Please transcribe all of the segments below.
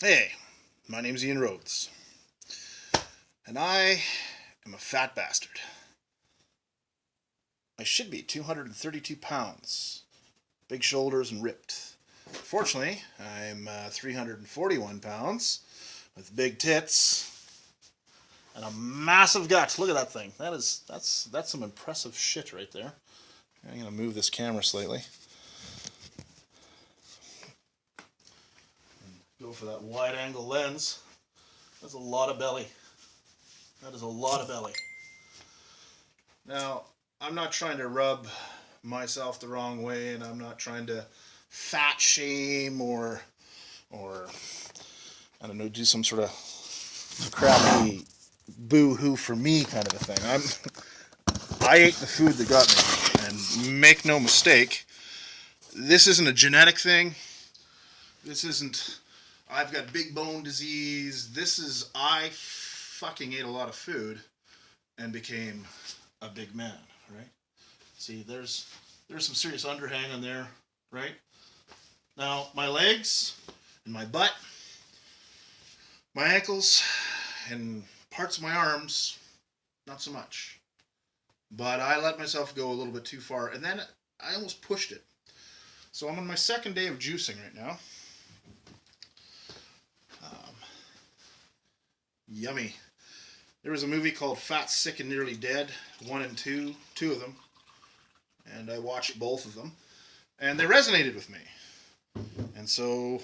Hey, my name's Ian Rhodes, and I am a fat bastard. I should be 232 pounds, big shoulders and ripped. Fortunately, I'm 341 pounds with big tits and a massive gut. Look at that thing. That's some impressive shit right there. I'm gonna move this camera slightly. Go for that wide angle lens. That's a lot of belly. That is a lot of belly. Now, I'm not trying to rub myself the wrong way, and I'm not trying to fat shame or I don't know, do some sort of crappy boo hoo for me kind of a thing. I ate the food that got me, and make no mistake, this isn't a genetic thing. This isn't I've got big bone disease. This is I fucking ate a lot of food and became a big man, right? See, there's some serious underhang on there, right? Now, my legs and my butt, my ankles, and parts of my arms, not so much. But I let myself go a little bit too far, and then I almost pushed it. So I'm on my second day of juicing right now. Um, Yummy. There was a movie called Fat, Sick, and Nearly Dead, 1 and 2, two of them, and I watched both of them, and they resonated with me. And so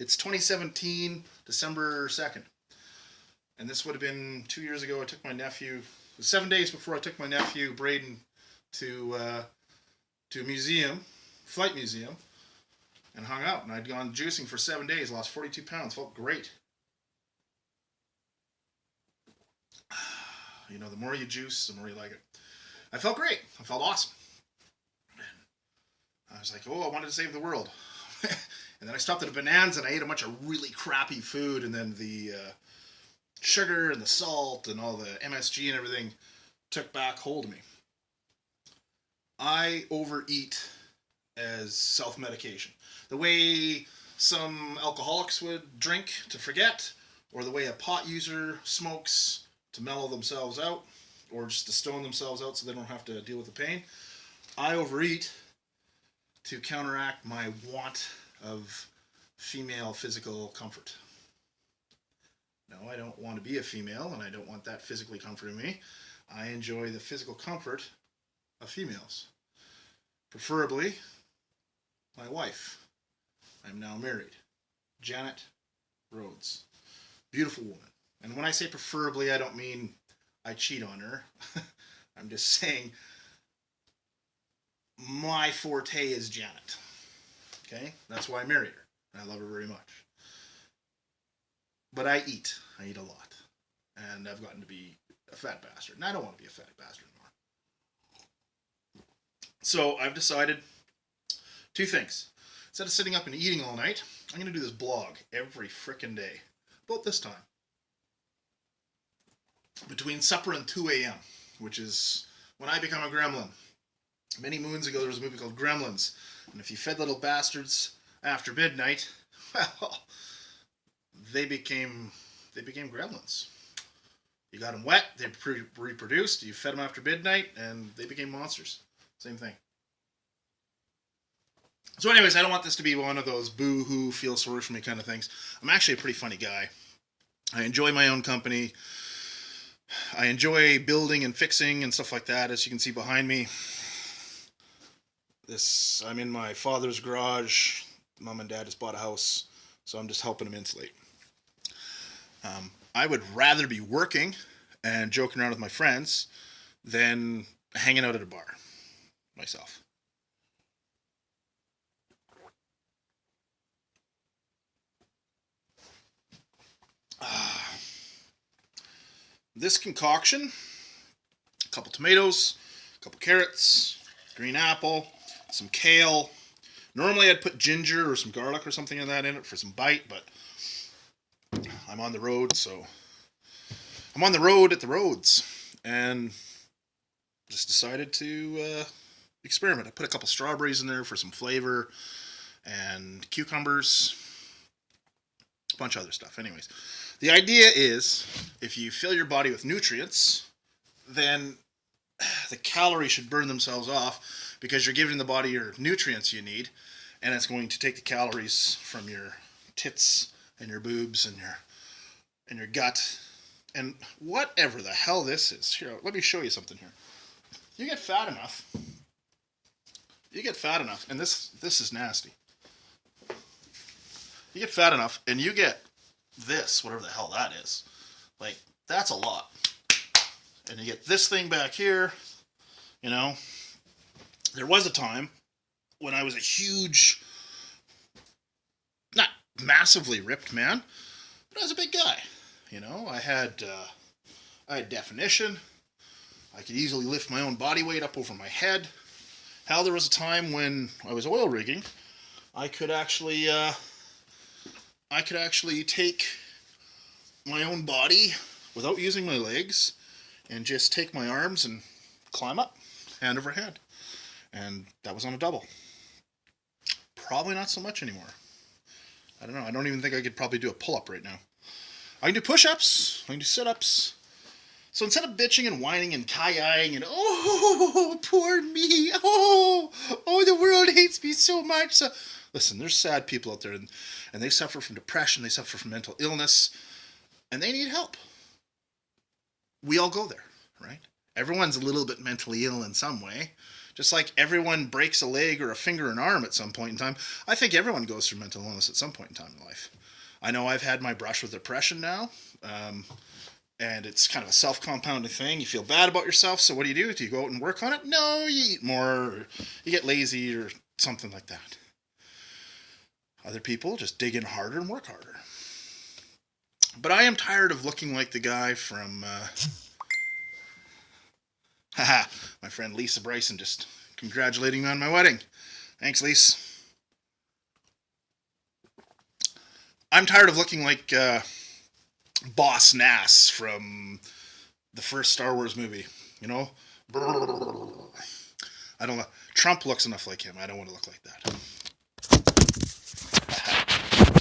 it's 2017, December 2nd. And this would have been 2 years ago. I took my nephew, 7 days before I took my nephew, Braden, to a museum, flight museum, and hung out. And I'd gone juicing for 7 days, lost 42 pounds, felt great. You know, the more you juice, the more you like it. I felt great. I felt awesome. I was like, oh, I wanted to save the world. And then I stopped at a Bonanza and I ate a bunch of really crappy food, and then the sugar and the salt and all the MSG and everything took back hold of me. I overeat as self-medication. The way some alcoholics would drink to forget, or the way a pot user smokes to mellow themselves out, or just to stone themselves out so they don't have to deal with the pain. I overeat to counteract my want of female physical comfort. No, I don't want to be a female, and I don't want that physically comforting me. I enjoy the physical comfort of females. Preferably, my wife. I'm now married. Janet Rhodes. Beautiful woman. And when I say preferably, I don't mean I cheat on her. I'm just saying my forte is Janet. Okay? That's why I married her. And I love her very much. But I eat. I eat a lot. And I've gotten to be a fat bastard. And I don't want to be a fat bastard anymore. So I've decided two things. Instead of sitting up and eating all night, I'm going to do this blog every frickin' day. About this time. Between supper and 2 a.m., which is when I become a gremlin. Many moons ago, there was a movie called Gremlins. And if you fed little bastards after midnight, well, they became gremlins. You got them wet, they reproduced. You fed them after midnight, and they became monsters. Same thing. So, anyways, I don't want this to be one of those boo-hoo, feel sorry for me kind of things. I'm actually a pretty funny guy. I enjoy my own company. I enjoy building and fixing and stuff like that, as you can see behind me. I'm in my father's garage. Mom and dad just bought a house, so I'm just helping them insulate. I would rather be working and joking around with my friends than hanging out at a bar myself. This concoction, a couple tomatoes, a couple carrots, green apple, some kale. Normally I'd put ginger or some garlic or something in it for some bite, but I'm on the road, so I'm on the road at the roads, and just decided to experiment. I put a couple strawberries in there for some flavor, and cucumbers, a bunch of other stuff. Anyways, the idea is if you fill your body with nutrients, then the calories should burn themselves off because you're giving the body your nutrients you need, and it's going to take the calories from your tits and your boobs and your gut and whatever the hell this is. Here, let me show you something here. You get fat enough, and this is nasty. You get fat enough, and you get this, whatever the hell that is. Like, that's a lot. And you get this thing back here, you know. There was a time when I was a huge, not massively ripped man, but I was a big guy. You know, I had definition. I could easily lift my own body weight up over my head. Hell, there was a time when I was oil rigging, I could actually take my own body without using my legs and just take my arms and climb up, hand over hand. And that was on a double. Probably not so much anymore. I don't know. I don't even think I could probably do a pull-up right now. I can do push-ups. I can do sit-ups. So instead of bitching and whining and ki-ying and, oh, poor me. Oh, the world hates me so much. So, listen, there's sad people out there, and they suffer from depression. They suffer from mental illness, and they need help. We all go there, right? Everyone's a little bit mentally ill in some way. Just like everyone breaks a leg or a finger or an arm at some point in time, I think everyone goes through mental illness at some point in time in life. I know I've had my brush with depression now, and it's kind of a self-compounding thing. You feel bad about yourself, so what do? Do you go out and work on it? No, you eat more, or you get lazy, or something like that. Other people just dig in harder and work harder. But I am tired of looking like the guy from... my friend Lisa Bryson just congratulating me on my wedding. Thanks, Lisa. I'm tired of looking like Boss Nass from the first Star Wars movie. You know? I don't know. Trump looks enough like him. I don't want to look like that.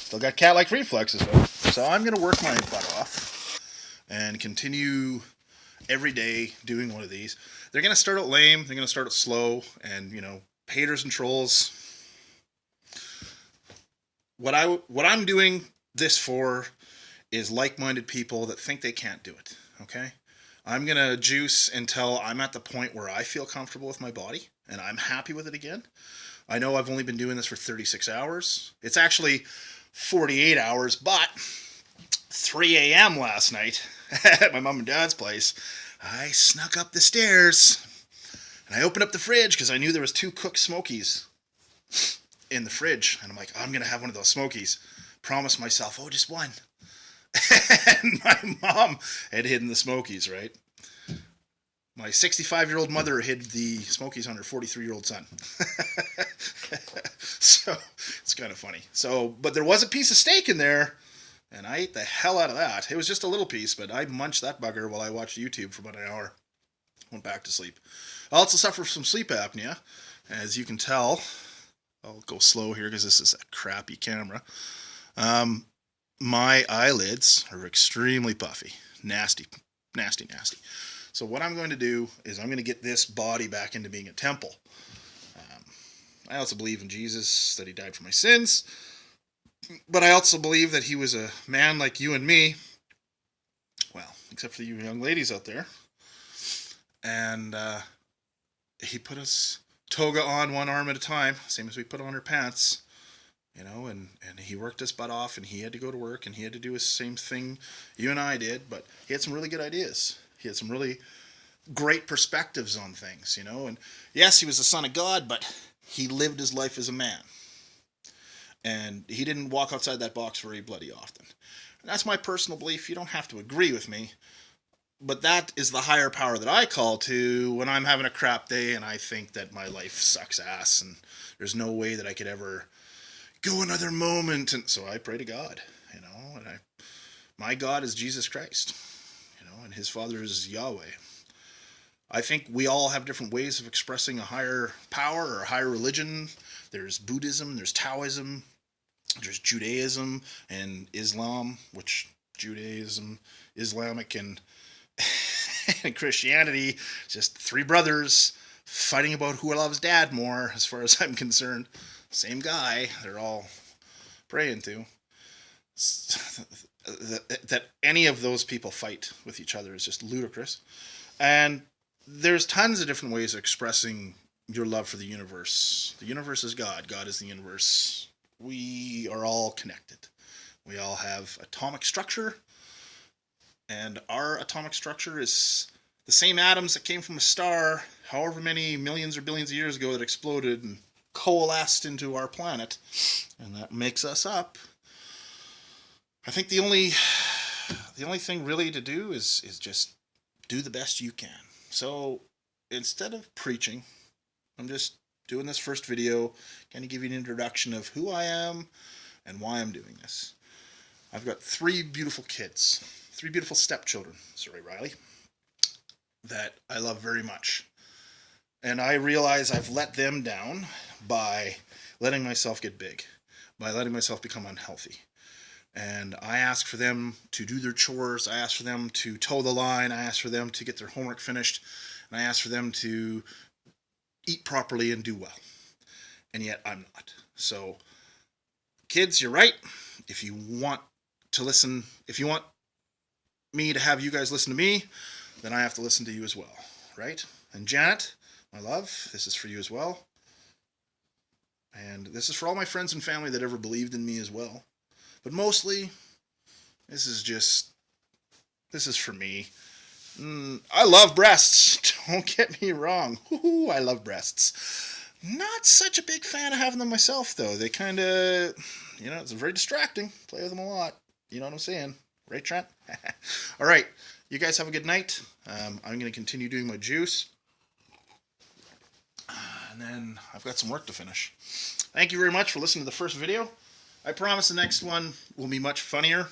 Still got cat-like reflexes, though. So I'm going to work my butt off and continue every day doing one of these. They're going to start out lame. They're going to start out slow. And, you know, haters and trolls. What I'm doing this for is like-minded people that think they can't do it. Okay? I'm going to juice until I'm at the point where I feel comfortable with my body and I'm happy with it again. I know I've only been doing this for 36 hours. It's actually 48 hours, but 3 a.m. last night at my mom and dad's place, I snuck up the stairs and I opened up the fridge because I knew there was 2 cooked Smokies in the fridge. And I'm like, I'm going to have one of those Smokies. Promised myself, just one. And my mom had hidden the Smokies, right? My 65-year-old mother hid the Smokies on her 43-year-old son. So, it's kind of funny. So, but there was a piece of steak in there, and I ate the hell out of that. It was just a little piece, but I munched that bugger while I watched YouTube for about an hour. Went back to sleep. I also suffer from sleep apnea. As you can tell, I'll go slow here because this is a crappy camera. My eyelids are extremely puffy. Nasty, nasty, nasty. So what I'm going to do is I'm going to get this body back into being a temple. I also believe in Jesus, that he died for my sins. But I also believe that he was a man like you and me. Well, except for you young ladies out there. And he put his toga on one arm at a time, same as we put on our pants. You know, and he worked his butt off, and he had to go to work, and he had to do the same thing you and I did, but he had some really good ideas. He had some really great perspectives on things, you know, and yes, he was the son of God, but he lived his life as a man. And he didn't walk outside that box very bloody often. And that's my personal belief. You don't have to agree with me, but that is the higher power that I call to when I'm having a crap day and I think that my life sucks ass and there's no way that I could ever go another moment. And so I pray to God, you know, and my God is Jesus Christ, you know, and his Father is Yahweh. I think we all have different ways of expressing a higher power or a higher religion. There's Buddhism, there's Taoism, There's Judaism and Islam, which Judaism, Islamic, and and Christianity, just three brothers fighting about who loves dad more, as far as I'm concerned. Same guy, they're all praying to. That any of those people fight with each other is just ludicrous. And there's tons of different ways of expressing your love for the universe. The universe is God. God is the universe. We are all connected. We all have atomic structure, and our atomic structure is the same atoms that came from a star however many millions or billions of years ago that exploded and coalesced into our planet, and that makes us up. I think the only thing really to do is just do the best you can. So instead of preaching, I'm just doing this first video, kind of give you an introduction of who I am and why I'm doing this. I've got three beautiful kids, three beautiful stepchildren, sorry Riley, that I love very much. And I realize I've let them down by letting myself get big, by letting myself become unhealthy. And I ask for them to do their chores, I ask for them to toe the line, I ask for them to get their homework finished, and I ask for them to eat properly and do well. And yet I'm not. So, kids, you're right. If you want to listen, if you want me to have you guys listen to me, then I have to listen to you as well, right? And Janet, my love, this is for you as well. And this is for all my friends and family that ever believed in me as well. But mostly, this is for me. I love breasts. Don't get me wrong. Woo-hoo, I love breasts. Not such a big fan of having them myself, though. They kind of, it's very distracting. Play with them a lot. You know what I'm saying? Right, Trent? All right. You guys have a good night. I'm going to continue doing my juice. And then I've got some work to finish. Thank you very much for listening to the first video. I promise the next one will be much funnier.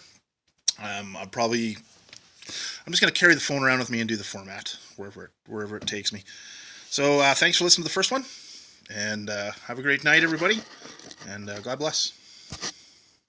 I'm just going to carry the phone around with me and do the format wherever it takes me. So thanks for listening to the first one, and have a great night, everybody, and God bless.